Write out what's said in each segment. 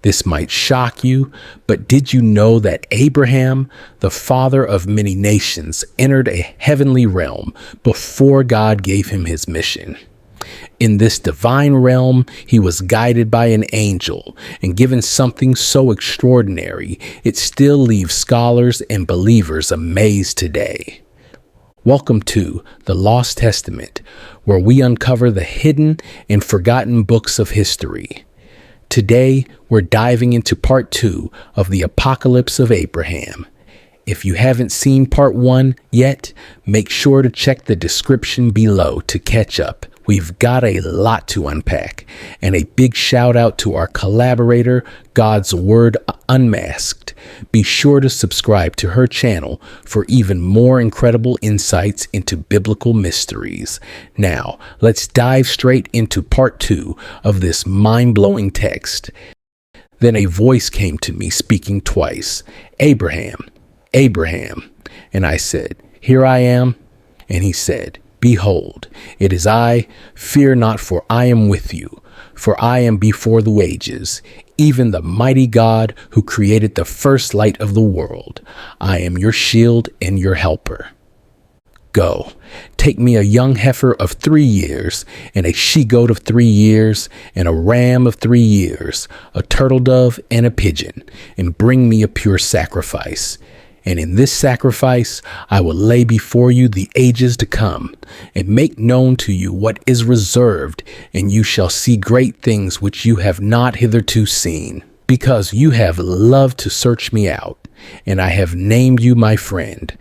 This might shock you, but did you know that Abraham, the father of many nations, entered a heavenly realm before God gave him his mission? In this divine realm, he was guided by an angel and given something so extraordinary, it still leaves scholars and believers amazed today. Welcome to the Lost Testament, where we uncover the hidden and forgotten books of history. Today, we're diving into part 2 of the Apocalypse of Abraham. If you haven't seen part 1 yet, make sure to check the description below to catch up. We've got a lot to unpack, and a big shout out to our collaborator, God's Word Unmasked. Be sure to subscribe to her channel for even more incredible insights into biblical mysteries. Now, let's dive straight into part 2 of this mind-blowing text. Then a voice came to me speaking twice, "Abraham, Abraham." And I said, "Here I am." And he said, "Behold, it is I, fear not, for I am with you, for I am before the ages, even the mighty God who created the first light of the world. I am your shield and your helper. Go, take me a young heifer of 3 years, and a she-goat of 3 years, and a ram of 3 years, a turtle dove and a pigeon, and bring me a pure sacrifice. And in this sacrifice I will lay before you the ages to come, and make known to you what is reserved, and you shall see great things which you have not hitherto seen, because you have loved to search me out, and I have named you my friend.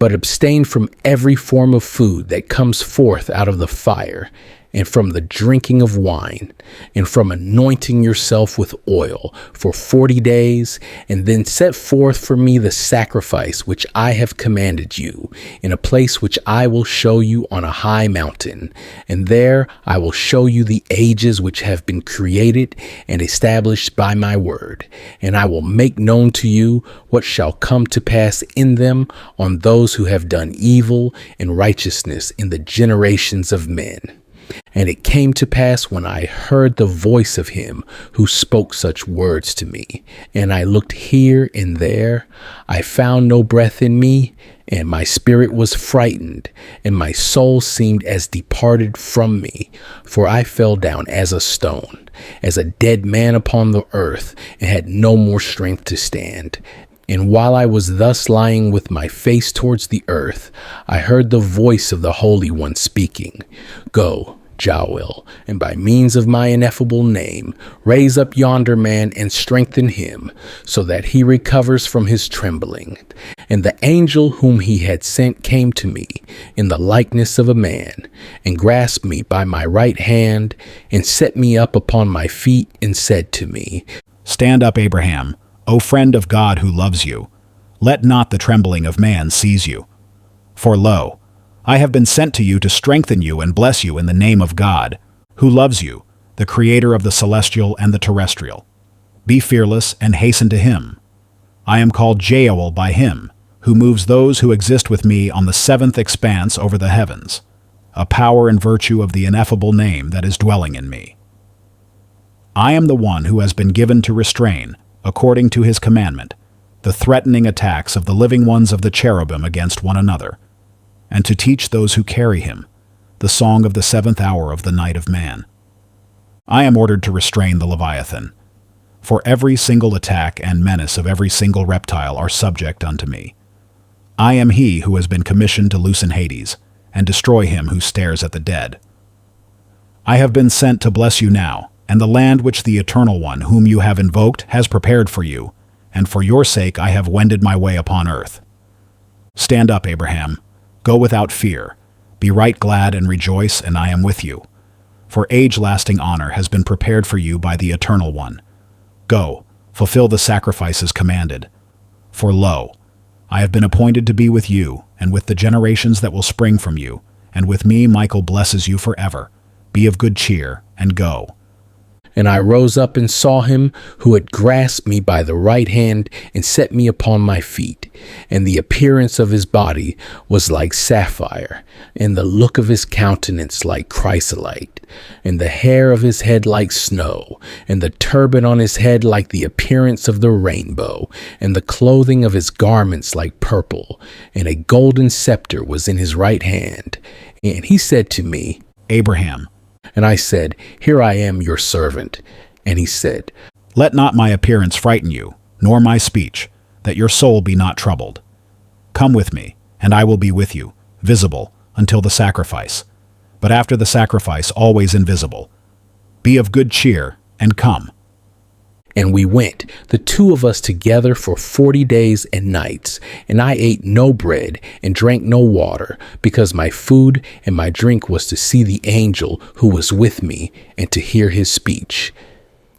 But abstain from every form of food that comes forth out of the fire, and from the drinking of wine, and from anointing yourself with oil for 40 days, and then set forth for me the sacrifice which I have commanded you, in a place which I will show you on a high mountain. And there I will show you the ages which have been created and established by my word, and I will make known to you what shall come to pass in them on those who have done evil and righteousness in the generations of men. And it came to pass when I heard the voice of him who spoke such words to me, and I looked here and there, I found no breath in me, and my spirit was frightened, and my soul seemed as departed from me, for I fell down as a stone, as a dead man upon the earth, and had no more strength to stand. And while I was thus lying with my face towards the earth, I heard the voice of the Holy One speaking, "Go, Joel, and by means of my ineffable name, raise up yonder man and strengthen him, so that he recovers from his trembling." And the angel whom he had sent came to me in the likeness of a man, and grasped me by my right hand, and set me up upon my feet, and said to me, "Stand up, Abraham, O friend of God who loves you. Let not the trembling of man seize you. For lo, I have been sent to you to strengthen you and bless you in the name of God, who loves you, the creator of the celestial and the terrestrial. Be fearless and hasten to him. I am called Joel by him, who moves those who exist with me on the 7th expanse over the heavens, a power and virtue of the ineffable name that is dwelling in me. I am the one who has been given to restrain, according to his commandment, the threatening attacks of the living ones of the cherubim against one another, and to teach those who carry him the song of the 7th hour of the night of man. I am ordered to restrain the Leviathan, for every single attack and menace of every single reptile are subject unto me. I am he who has been commissioned to loosen Hades, and destroy him who stares at the dead. I have been sent to bless you now, and the land which the Eternal One, whom you have invoked, has prepared for you, and for your sake I have wended my way upon earth. Stand up, Abraham. Go without fear. Be right glad and rejoice, and I am with you. For age-lasting honor has been prepared for you by the Eternal One. Go, fulfill the sacrifices commanded. For lo, I have been appointed to be with you, and with the generations that will spring from you, and with me Michael blesses you forever. Be of good cheer, and go. And I rose up and saw him who had grasped me by the right hand and set me upon my feet. And the appearance of his body was like sapphire, and the look of his countenance like chrysolite, and the hair of his head like snow, and the turban on his head like the appearance of the rainbow, and the clothing of his garments like purple, and a golden scepter was in his right hand. And he said to me, Abraham. And I said, Here I am, your servant. And he said, Let not my appearance frighten you, nor my speech, that your soul be not troubled. Come with me, and I will be with you, visible, until the sacrifice, but after the sacrifice always invisible. Be of good cheer, and come. And we went, the two of us together, for 40 days and nights. And I ate no bread and drank no water, because my food and my drink was to see the angel who was with me and to hear his speech.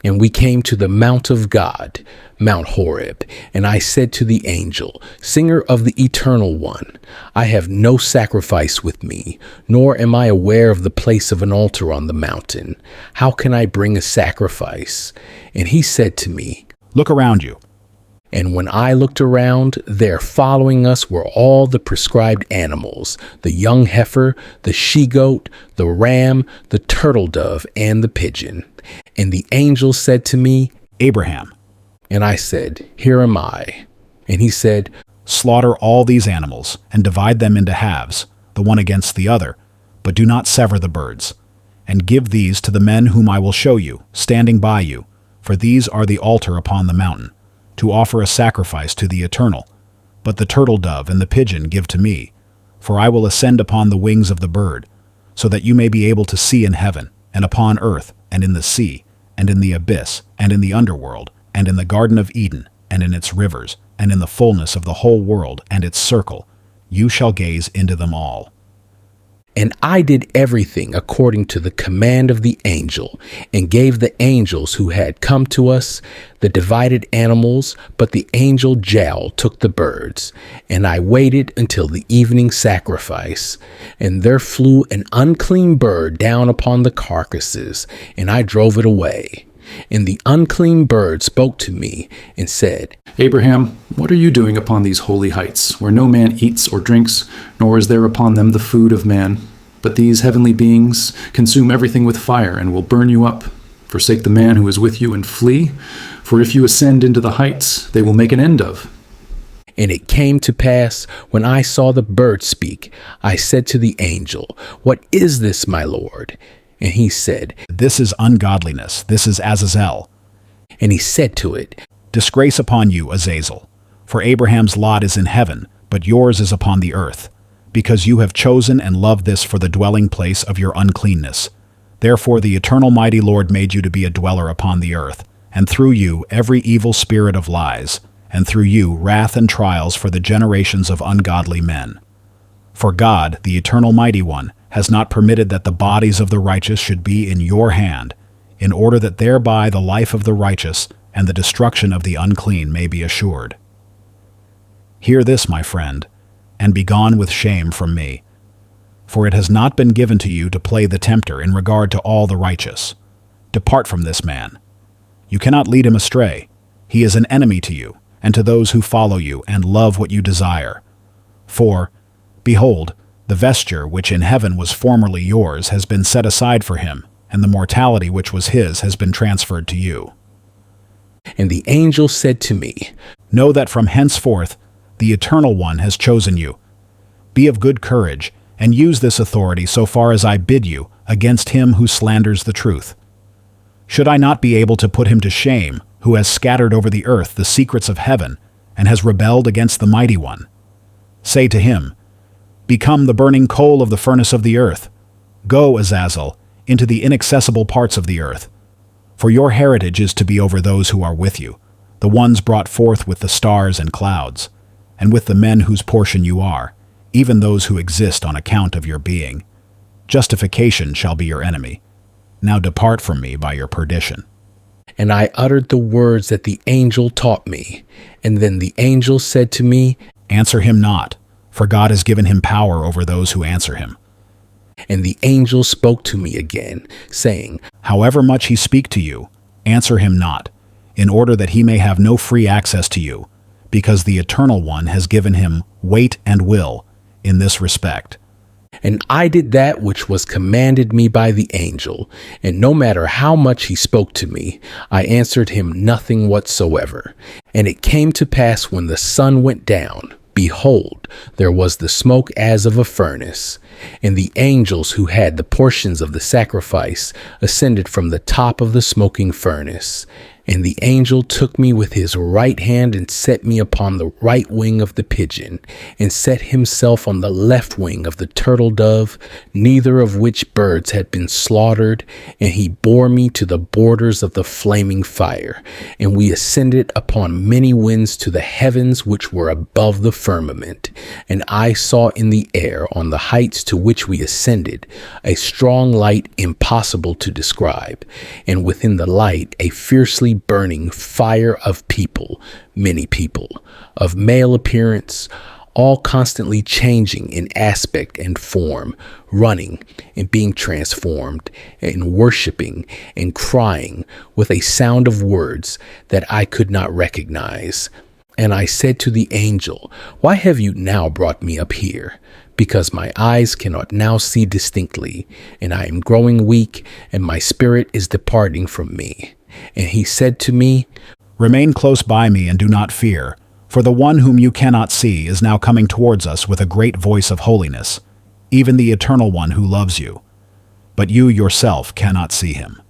And we came to the mount of God, Mount Horeb. And I said to the angel, Singer of the Eternal One, I have no sacrifice with me, nor am I aware of the place of an altar on the mountain. How can I bring a sacrifice? And he said to me, Look around you. And when I looked around, there following us were all the prescribed animals, the young heifer, the she-goat, the ram, the turtle dove, and the pigeon. And the angel said to me, Abraham. And I said, Here am I. And he said, Slaughter all these animals, and divide them into halves, the one against the other, but do not sever the birds. And give these to the men whom I will show you, standing by you, for these are the altar upon the mountain, to offer a sacrifice to the Eternal. But the turtle dove and the pigeon give to me, for I will ascend upon the wings of the bird, so that you may be able to see in heaven, and upon earth, and in the sea, and in the abyss, and in the underworld, and in the Garden of Eden, and in its rivers, and in the fullness of the whole world and its circle. You shall gaze into them all. And I did everything according to the command of the angel, and gave the angels who had come to us the divided animals, but the angel Jael took the birds. And I waited until the evening sacrifice, and there flew an unclean bird down upon the carcasses, and I drove it away. And the unclean bird spoke to me and said, Abraham, what are you doing upon these holy heights, where no man eats or drinks, nor is there upon them the food of man? But these heavenly beings consume everything with fire and will burn you up. Forsake the man who is with you and flee, for if you ascend into the heights, they will make an end of. And it came to pass, when I saw the bird speak, I said to the angel, What is this, my Lord? And he said, This is ungodliness, this is Azazel. And he said to it, Disgrace upon you, Azazel, for Abraham's lot is in heaven, but yours is upon the earth, because you have chosen and loved this for the dwelling place of your uncleanness. Therefore the eternal mighty Lord made you to be a dweller upon the earth, and through you every evil spirit of lies, and through you wrath and trials for the generations of ungodly men. For God, the eternal mighty one, has not permitted that the bodies of the righteous should be in your hand, in order that thereby the life of the righteous and the destruction of the unclean may be assured. Hear this, my friend, and be gone with shame from me. For it has not been given to you to play the tempter in regard to all the righteous. Depart from this man. You cannot lead him astray. He is an enemy to you, and to those who follow you and love what you desire. For, behold, the vesture which in heaven was formerly yours has been set aside for him, and the mortality which was his has been transferred to you. And the angel said to me, Know that from henceforth the Eternal One has chosen you. Be of good courage, and use this authority so far as I bid you against him who slanders the truth. Should I not be able to put him to shame, who has scattered over the earth the secrets of heaven, and has rebelled against the Mighty One? Say to him, Become the burning coal of the furnace of the earth. Go, Azazel, into the inaccessible parts of the earth. For your heritage is to be over those who are with you, the ones brought forth with the stars and clouds, and with the men whose portion you are, even those who exist on account of your being. Justification shall be your enemy. Now depart from me by your perdition. And I uttered the words that the angel taught me. And then the angel said to me, Answer him not, for God has given him power over those who answer him. And the angel spoke to me again, saying, However much he speak to you, answer him not, in order that he may have no free access to you, because the Eternal One has given him weight and will in this respect. And I did that which was commanded me by the angel, and no matter how much he spoke to me, I answered him nothing whatsoever. And it came to pass when the sun went down, behold, there was the smoke as of a furnace. And the angels who had the portions of the sacrifice ascended from the top of the smoking furnace. And the angel took me with his right hand and set me upon the right wing of the pigeon, and set himself on the left wing of the turtle dove, neither of which birds had been slaughtered. And he bore me to the borders of the flaming fire. And we ascended upon many winds to the heavens which were above the firmament. And I saw in the air, on the heights to which we ascended, a strong light impossible to describe. And within the light a fiercely burning fire of people, many people, of male appearance, all constantly changing in aspect and form, running and being transformed, and worshiping and crying with a sound of words that I could not recognize. And I said to the angel, Why have you now brought me up here? Because my eyes cannot now see distinctly, and I am growing weak, and my spirit is departing from me. And he said to me, Remain close by me and do not fear, for the one whom you cannot see is now coming towards us with a great voice of holiness, even the Eternal One who loves you. But you yourself cannot see him.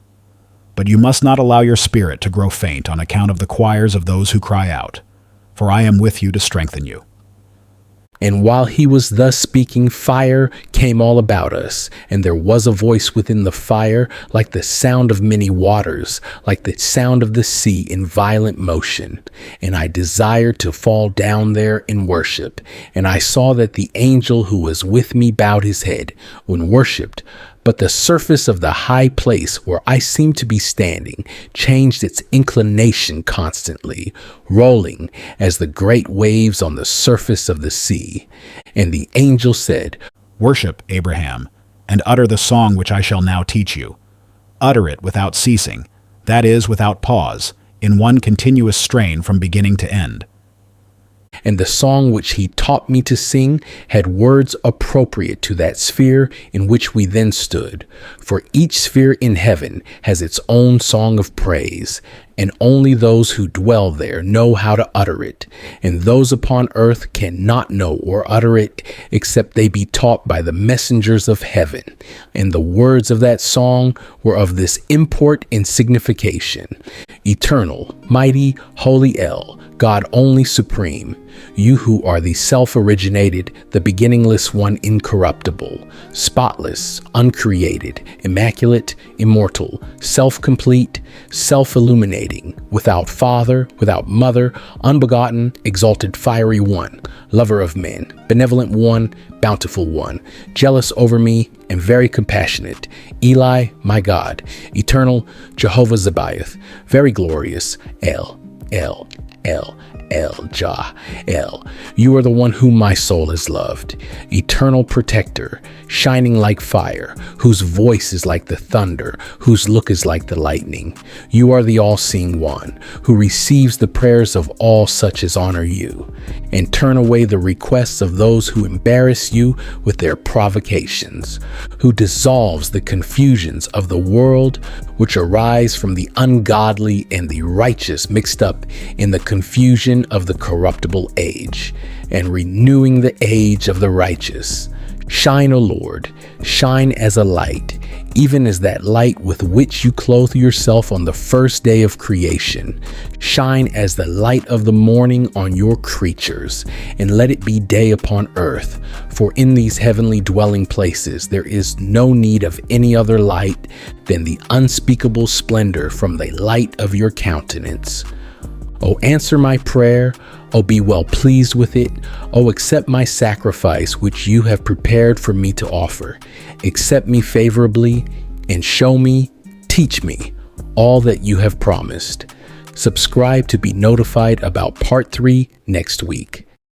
But you must not allow your spirit to grow faint on account of the choirs of those who cry out, for I am with you to strengthen you. And while he was thus speaking, fire came all about us, and there was a voice within the fire like the sound of many waters, like the sound of the sea in violent motion. And I desired to fall down there in worship. And I saw that the angel who was with me bowed his head when worshipped. But the surface of the high place where I seemed to be standing changed its inclination constantly, rolling as the great waves on the surface of the sea. And the angel said, Worship, Abraham, and utter the song which I shall now teach you. Utter it without ceasing, that is, without pause, in one continuous strain from beginning to end. And the song which he taught me to sing had words appropriate to that sphere in which we then stood. For each sphere in heaven has its own song of praise, and only those who dwell there know how to utter it. And those upon earth cannot know or utter it, except they be taught by the messengers of heaven. And the words of that song were of this import and signification: Eternal, mighty, holy El, God only supreme, you who are the self-originated, the beginningless one, incorruptible, spotless, uncreated, immaculate, immortal, self-complete, self-illuminating, without father, without mother, unbegotten, exalted, fiery one, lover of men, benevolent one, bountiful one, jealous over me, and very compassionate, Eli, my God, eternal, Jehovah Zebaoth, very glorious, El, Jah, El. You are the one whom my soul has loved, eternal protector, shining like fire, whose voice is like the thunder, whose look is like the lightning. You are the all-seeing one, who receives the prayers of all such as honor you, and turn away the requests of those who embarrass you with their provocations, who dissolves the confusions of the world which arise from the ungodly and the righteous mixed up in the confusion of the corruptible age, and renewing the age of the righteous. Shine, O Lord, shine as a light, even as that light with which you clothe yourself on the first day of creation. Shine as the light of the morning on your creatures, and let it be day upon earth. For in these heavenly dwelling places there is no need of any other light than the unspeakable splendor from the light of your countenance. O answer my prayer, O be well pleased with it, O accept my sacrifice which you have prepared for me to offer. Accept me favorably, and show me, teach me, all that you have promised. Subscribe to be notified about part 3 next week.